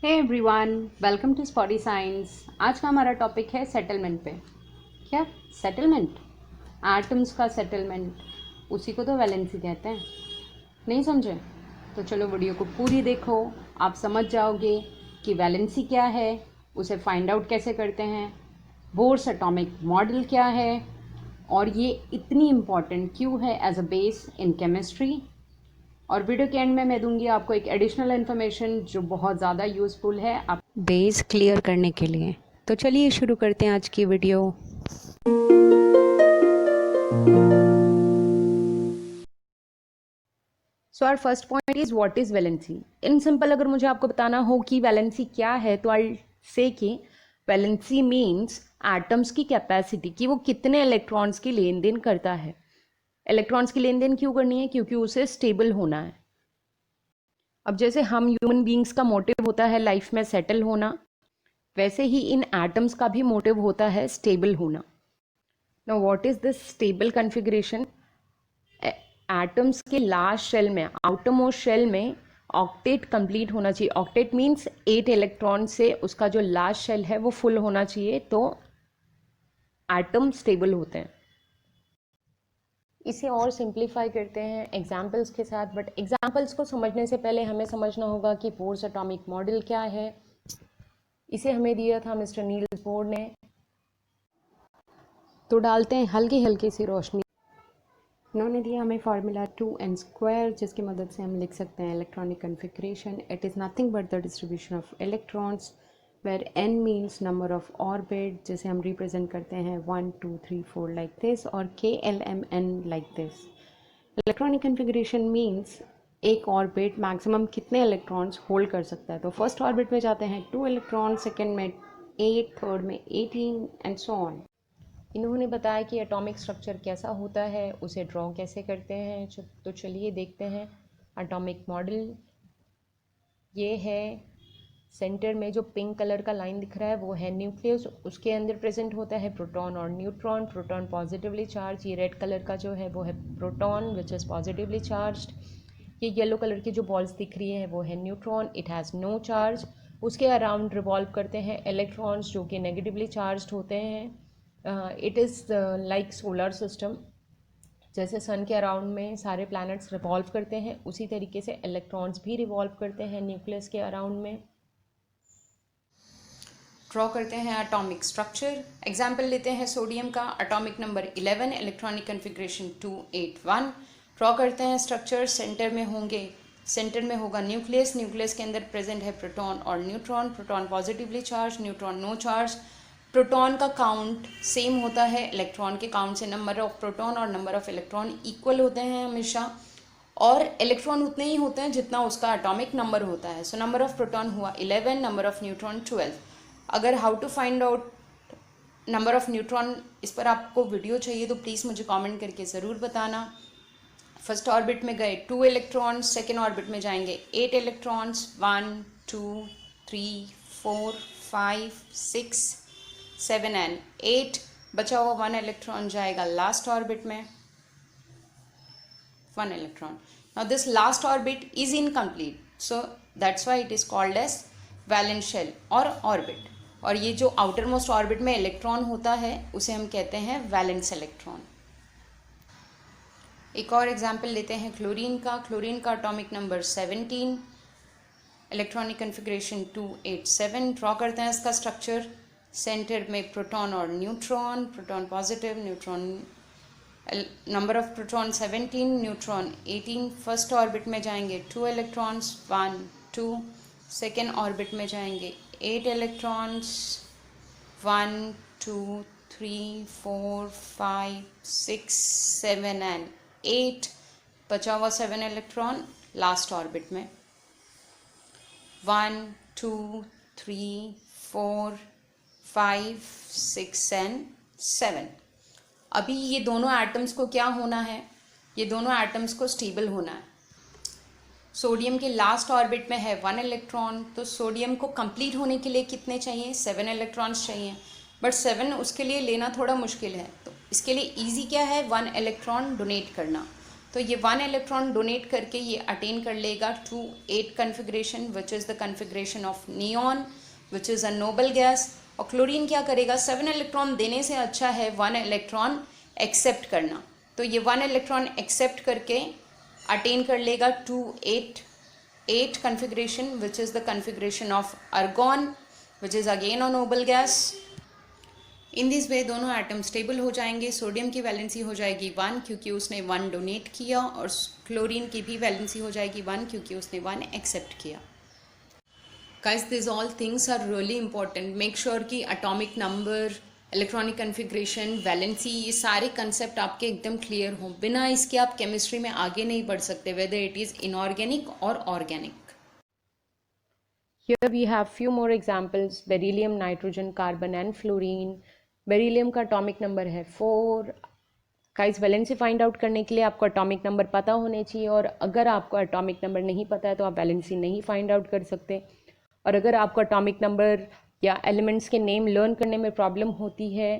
Hey everyone, welcome to Spotty Science. आज का हमारा टॉपिक है सेटलमेंट पे। क्या सेटलमेंट? एटम्स का सेटलमेंट, उसी को तो वैलेंसी कहते हैं। नहीं समझे? तो चलो वीडियो को पूरी देखो, आप समझ जाओगे कि वैलेंसी क्या है, उसे फाइंड आउट कैसे करते हैं, बोर्स एटॉमिक मॉडल क्या है और ये इतनी इम्पॉर्टेंट क्यों है as a base in chemistry. और वीडियो के एंड में मैं दूंगी आपको एक एडिशनल इन्फॉर्मेशन जो बहुत ज़्यादा यूज़फुल है आप बेस क्लियर करने के लिए। तो चलिए शुरू करते हैं आज की video. So our first point is what is valency. In simple अगर मुझे आपको बताना हो कि वैलेंसी क्या है तो आई से कि वैलेंसी मीन्स एटम्स की कैपेसिटी, कि वो कितने इलेक्ट्रॉन्स की लेन देन करता है। इलेक्ट्रॉन्स की लेन देन क्यों करनी है? क्योंकि उसे स्टेबल होना है। अब जैसे हम ह्यूमन बींग्स का मोटिव होता है लाइफ में सेटल होना, वैसे ही इन एटम्स का भी मोटिव होता है स्टेबल होना। Now what is this stable configuration? Atoms के लास्ट शेल में, आउटर मोस्ट शेल में ऑक्टेट कंप्लीट होना चाहिए। ऑक्टेट मीन्स 8 इलेक्ट्रॉन से उसका जो लास्ट शेल है वो फुल होना चाहिए, तो एटम स्टेबल होते हैं। इसे और सिंप्लीफाई करते हैं एग्जाम्पल्स के साथ, बट एग्जाम्पल्स को समझने से पहले हमें समझना होगा कि बोर्स एटॉमिक मॉडल क्या है। इसे हमें दिया था मिस्टर नील्स बोर ने। तो डालते हैं हल्की हल्की सी रोशनी। इन्होंने दिया हमें फार्मूला 2n², जिसकी मदद से हम लिख सकते हैं electronic configuration. It is nothing but the distribution of electrons where n means number of orbit, जिसे हम रिप्रेजेंट करते हैं 1 2 3 4 लाइक दिस, और KLMN like this. Electronic configuration means एक ऑर्बिट मैक्सिमम कितने इलेक्ट्रॉन्स होल्ड कर सकता है। तो फर्स्ट ऑर्बिट में जाते हैं 2 इलेक्ट्रॉन, सेकेंड में 8, थर्ड में 18 एंड सो ऑन। इन्होंने बताया कि एटॉमिक स्ट्रक्चर कैसा होता है, उसे ड्रॉ कैसे करते हैं। तो चलिए देखते हैं एटॉमिक मॉडल। ये है सेंटर में जो पिंक कलर का लाइन दिख रहा है वो है न्यूक्लियस। उसके अंदर प्रेजेंट होता है प्रोटॉन और न्यूट्रॉन। प्रोटॉन पॉजिटिवली चार्ज, ये रेड कलर का जो है वो है proton which is positively charged. ये येलो कलर की जो बॉल्स दिख रही है वो है neutron, it has no charge. उसके अराउंड रिवॉल्व करते हैं इलेक्ट्रॉन्स जो कि नेगेटिवली चार्ज होते हैं। It is like solar system. जैसे सन के अराउंड में सारे प्लैनेट्स रिवॉल्व करते हैं, उसी तरीके से इलेक्ट्रॉन्स भी रिवॉल्व करते हैं न्यूक्लियस के अराउंड में। ड्रॉ करते हैं एटॉमिक स्ट्रक्चर। एग्जाम्पल लेते हैं सोडियम का, atomic number 11, electronic configuration 281। Draw करते हैं स्ट्रक्चर। सेंटर में होगा न्यूक्लियस। न्यूक्लियस के अंदर प्रेजेंट है प्रोटॉन और neutron. Proton positively charge, neutron no charge. Proton का काउंट सेम होता है इलेक्ट्रॉन के काउंट से। नंबर ऑफ प्रोटॉन और नंबर ऑफ इलेक्ट्रॉन इक्वल होते हैं हमेशा, और इलेक्ट्रॉन उतने ही होते हैं जितना उसका एटॉमिक नंबर होता है। सो नंबर ऑफ प्रोटॉन हुआ 11, नंबर ऑफ न्यूट्रॉन 12। अगर how to find out number of neutron, इस पर आपको वीडियो चाहिए तो प्लीज़ मुझे कमेंट करके ज़रूर बताना। फर्स्ट ऑर्बिट में गए 2 इलेक्ट्रॉन्स, सेकेंड ऑर्बिट में जाएंगे 8 इलेक्ट्रॉन्स, 1 2 3 4 5 6 7 एंड 8। बचा हुआ 1 इलेक्ट्रॉन जाएगा लास्ट ऑर्बिट में, 1 electron. Now this last orbit is incomplete, so that's why it is called as valence shell और ऑर्बिट। और ये जो आउटर मोस्ट ऑर्बिट में इलेक्ट्रॉन होता है उसे हम कहते हैं वैलेंस इलेक्ट्रॉन। एक और एग्जाम्पल लेते हैं क्लोरीन का। क्लोरीन का atomic number 17, electronic configuration 287। Draw करते हैं इसका स्ट्रक्चर। सेंटर में प्रोटॉन और neutron, proton positive, neutron, number of proton 17, neutron 18। First orbit में जाएंगे 2 इलेक्ट्रॉन्स, 1 2। सेकेंड ऑर्बिट में जाएंगे 8 इलेक्ट्रॉन्स, 1 2 3 4 5 6 7 एंड 8। बचा हुआ 7 इलेक्ट्रॉन लास्ट ऑर्बिट में, 1 2 3 4 5 6 एंड 7। अभी ये दोनों एटम्स को क्या होना है? ये दोनों एटम्स को स्टेबल होना है। सोडियम के लास्ट ऑर्बिट में है 1 इलेक्ट्रॉन, तो सोडियम को कंप्लीट होने के लिए कितने चाहिए? 7 इलेक्ट्रॉन्स चाहिए, बट 7 उसके लिए लेना थोड़ा मुश्किल है। तो इसके लिए इजी क्या है? 1 इलेक्ट्रॉन डोनेट करना। तो ये 1 इलेक्ट्रॉन डोनेट करके ये अटेन कर लेगा 2-8 configuration which is the configuration of neon which is a noble gas. और क्लोरीन क्या करेगा, 7 इलेक्ट्रॉन देने से अच्छा है 1 इलेक्ट्रॉन एक्सेप्ट करना। तो ये 1 इलेक्ट्रॉन एक्सेप्ट करके अटेन कर लेगा 2-8 configuration which is the configuration of अर्गॉन which is again a noble gas. In this वे दोनों एटम स्टेबल हो जाएंगे। सोडियम की वैलेंसी हो जाएगी 1 क्योंकि उसने 1 डोनेट किया, और क्लोरीन की भी वैलेंसी हो जाएगी 1 क्योंकि उसने 1 एक्सेप्ट किया। Guys, these all things are really important. Make sure कि atomic number, electronic configuration, valency, ये सारे कंसेप्ट आपके एकदम क्लियर हों। बिना इसके आप केमिस्ट्री में आगे नहीं बढ़ सकते, वेदर इट इज़ इनऑर्गेनिक और organic. Here we have few more examples: beryllium, nitrogen, carbon and fluorine. Beryllium का atomic number है 4. गाइस, वैलेंसी फाइंड आउट करने के लिए आपको एटॉमिक नंबर पता होने चाहिए, और अगर आपको एटॉमिक नंबर नहीं पता है तो आप वैलेंसी नहीं फाइंड आउट कर सकते। और अगर आपको एटॉमिक नंबर या एलिमेंट्स के नेम लर्न करने में प्रॉब्लम होती है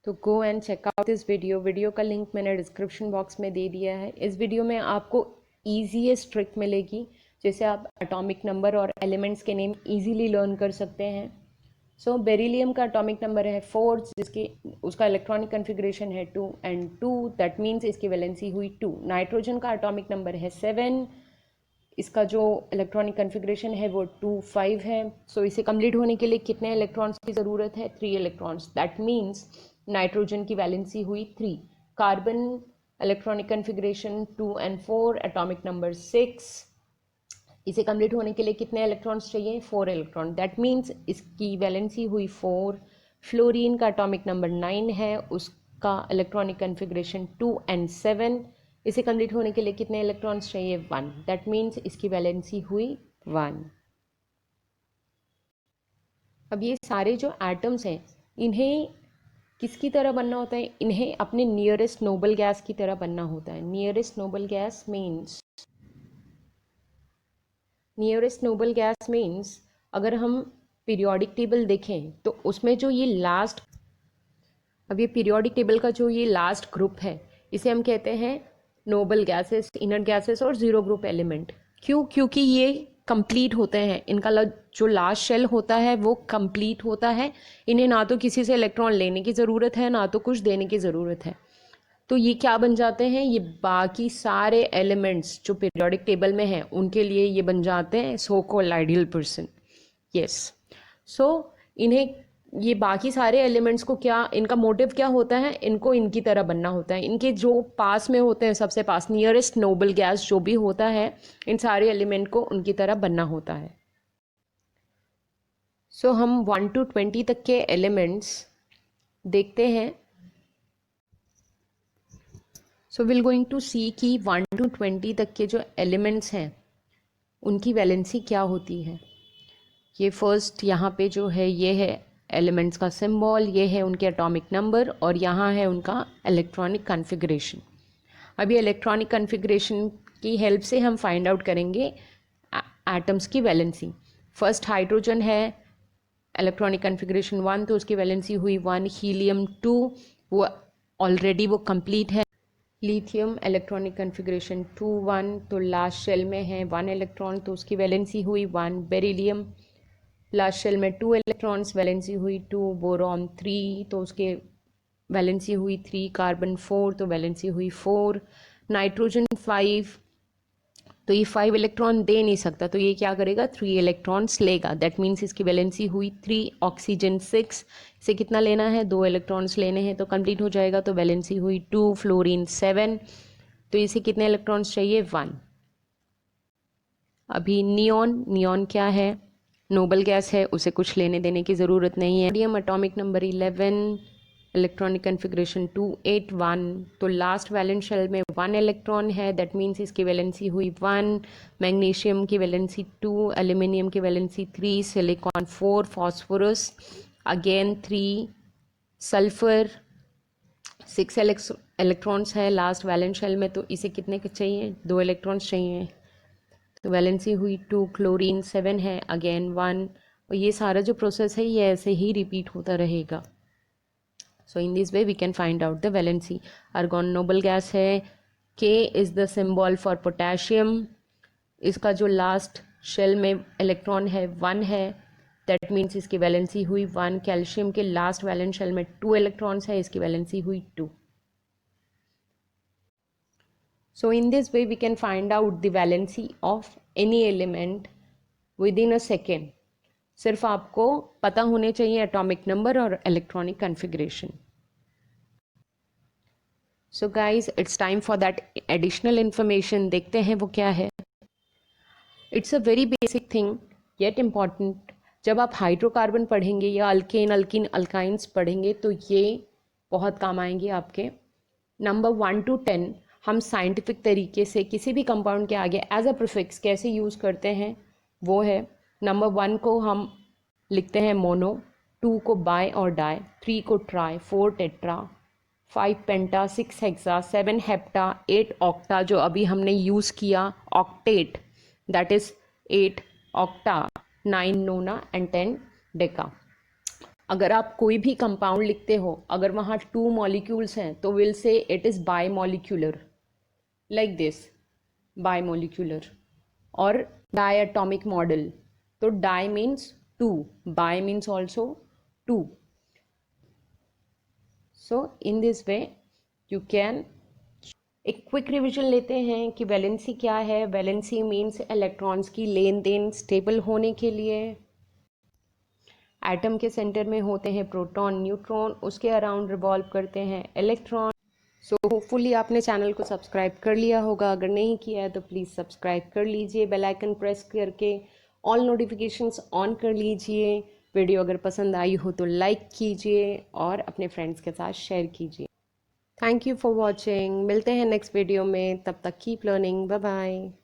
तो go and check out this video का लिंक मैंने डिस्क्रिप्शन बॉक्स में दे दिया है। इस वीडियो में आपको ईजीएस्ट ट्रिक मिलेगी जिससे आप एटॉमिक नंबर और एलिमेंट्स के नेम ईजीली लर्न कर सकते हैं। सो बेरिलियम का एटॉमिक नंबर है 4, जिसकी उसका इलेक्ट्रॉनिक कन्फिग्रेशन है 2 and 2, दैट मीन्स इसकी वैलेंसी हुई 2। नाइट्रोजन का एटॉमिक नंबर है 7, इसका जो इलेक्ट्रॉनिक कन्फिग्रेशन है वो 2-5 है। सो इसे कंप्लीट होने के लिए कितने इलेक्ट्रॉन्स की ज़रूरत है, 3 इलेक्ट्रॉन्स, दैट मीन्स नाइट्रोजन की वैलेंसी हुई 3। Carbon electronic configuration 2 and 4, atomic number 6, इसे कंप्लीट होने के लिए कितने इलेक्ट्रॉन्स चाहिए, 4 इलेक्ट्रॉन, दैट मीन्स इसकी वैलेंसी हुई 4। फ्लोरीन का एटॉमिक नंबर 9 है, उसका इलेक्ट्रॉनिक कन्फिग्रेशन 2 and 7, इसे कंप्लीट होने के लिए कितने इलेक्ट्रॉन्स चाहिए, 1, दैट मीन्स इसकी वैलेंसी हुई 1। अब ये सारे जो एटम्स हैं इन्हें किसकी तरह बनना होता है, इन्हें अपने नियरेस्ट नोबल गैस की तरह बनना होता है। नियरेस्ट नोबल गैस मीन्स अगर हम पीरियोडिक टेबल देखें तो उसमें जो ये लास्ट, अब ये पीरियोडिक टेबल का जो ये लास्ट ग्रुप है इसे हम कहते हैं नोबल गैसेस, इनर्ट गैसेस और जीरो ग्रुप एलिमेंट। क्यों? क्योंकि ये कंप्लीट होते हैं, इनका जो लास्ट शेल होता है वो कंप्लीट होता है, इन्हें ना तो किसी से इलेक्ट्रॉन लेने की ज़रूरत है ना तो कुछ देने की ज़रूरत है। तो ये क्या बन जाते हैं, ये बाकी सारे एलिमेंट्स जो पीरियोडिक टेबल में हैं उनके लिए ये बन जाते हैं so called ideal person. Yes, so इन्हें, ये बाकी सारे एलिमेंट्स को क्या, इनका मोटिव क्या होता है, इनको इनकी तरह बनना होता है, इनके जो पास में होते हैं, सबसे पास नियरेस्ट नोबल गैस जो भी होता है, इन सारे एलिमेंट को उनकी तरह बनना होता है। सो हम 1 to 20 तक के एलिमेंट्स देखते हैं। सो विल गोइंग टू सी कि 1 to 20 तक के जो एलिमेंट्स हैं उनकी वैलेंसी क्या होती है। ये फर्स्ट यहाँ पे जो है ये है एलिमेंट्स का सिंबल, ये है उनके एटॉमिक नंबर और यहाँ है उनका इलेक्ट्रॉनिक कन्फिग्रेशन। अभी इलेक्ट्रॉनिक कन्फिग्रेशन की हेल्प से हम फाइंड आउट करेंगे एटम्स की वैलेंसी। फर्स्ट हाइड्रोजन है, इलेक्ट्रॉनिक कन्फिग्रेशन 1, तो उसकी वैलेंसी हुई 1। हीलियम 2, वो ऑलरेडी वो कंप्लीट है। लिथियम इलेक्ट्रॉनिक कन्फिग्रेशन 2-1, तो लास्ट शेल में है 1 इलेक्ट्रॉन, तो उसकी वैलेंसी हुई 1। बेरिलियम लास्ट शेल में 2 इलेक्ट्रॉन्स, वैलेंसी हुई 2। बोरॉन 3, तो उसके वैलेंसी हुई 3। कार्बन 4, तो वैलेंसी हुई 4। नाइट्रोजन 5, तो ये 5 इलेक्ट्रॉन दे नहीं सकता, तो ये क्या करेगा, 3 इलेक्ट्रॉन्स लेगा, दैट मीन्स इसकी वैलेंसी हुई 3। ऑक्सीजन 6, इसे कितना लेना है, 2 इलेक्ट्रॉन्स लेने हैं, तो कंप्लीट हो जाएगा, तो वैलेंसी हुई 2। फ्लोरीन 7, तो इसे कितने इलेक्ट्रॉन्स चाहिए, 1। अभी नियॉन क्या है, नोबल गैस है, उसे कुछ लेने देने की ज़रूरत नहीं है। Sodium atomic number 11, electronic configuration 2-8-1, तो लास्ट वैलेंस शेल में 1 इलेक्ट्रॉन है, दैट मीन्स इसकी वैलेंसी हुई 1। मैग्नीशियम की वैलेंसी 2, एल्यूमिनियम की valency 3, silicon 4, phosphorus again 3, sulphur 6 electrons है लास्ट वैलेंस शेल में, तो इसे कितने के चाहिए, 2 इलेक्ट्रॉन्स चाहिए, तो वैलेंसी हुई 2। क्लोरीन 7 है, अगेन 1, और ये सारा जो प्रोसेस है ये ऐसे ही रिपीट होता रहेगा। So in this way we can find out the valency. Argon noble gas है. K is the symbol for potassium. इसका जो लास्ट शेल में इलेक्ट्रॉन है 1 है, दैट मीन्स इसकी वैलेंसी हुई 1. कैल्शियम के लास्ट वैलेंस शेल में 2 इलेक्ट्रॉन्स है, इसकी वैलेंसी हुई 2. So in this way we can find out the valency of any element within a second. सिर्फ आपको पता होने चाहिए एटॉमिक नंबर और electronic configuration. So guys it's time for that additional information. देखते हैं वो क्या है. It's a very basic thing yet important. जब आप हाइड्रोकार्बन पढ़ेंगे या अल्केन अल्किन अल्काइंस पढ़ेंगे तो ये बहुत काम आएंगे आपके. नंबर 1 to 10 हम साइंटिफिक तरीके से किसी भी कंपाउंड के आगे एज अ प्रीफिक्स कैसे यूज़ करते हैं वो है. नंबर 1 को हम लिखते हैं मोनो, 2 को बाय और डाई, 3 को tri, 4 tetra, 5 penta, 6 hexa, 7 hepta, 8 octa जो अभी हमने यूज़ किया, octet that is 8 octa, 9 nona and 10 deca. अगर आप कोई भी कंपाउंड लिखते हो, अगर वहाँ 2 मॉलिक्यूल्स हैं तो will say it is bimolecular like this, bimolecular. और डाई एटॉमिक मॉडल, तो di means 2, bi means also 2. So in this way you can. एक क्विक रिविजन लेते हैं कि वैलेंसी क्या है. वैलेंसी मीन्स इलेक्ट्रॉन्स की लेन देन स्टेबल होने के लिए. एटम के सेंटर में होते हैं प्रोटॉन न्यूट्रॉन, उसके अराउंड रिवॉल्व करते हैं इलेक्ट्रॉन. सो होपफुली आपने चैनल को सब्सक्राइब कर लिया होगा. अगर नहीं किया है तो प्लीज़ सब्सक्राइब कर लीजिए. बेल आइकन प्रेस करके ऑल नोटिफिकेशंस ऑन कर लीजिए. वीडियो अगर पसंद आई हो तो लाइक कीजिए और अपने फ्रेंड्स के साथ शेयर कीजिए. Thank you for watching. मिलते हैं नेक्स्ट वीडियो में. तब तक कीप लर्निंग. Bye bye.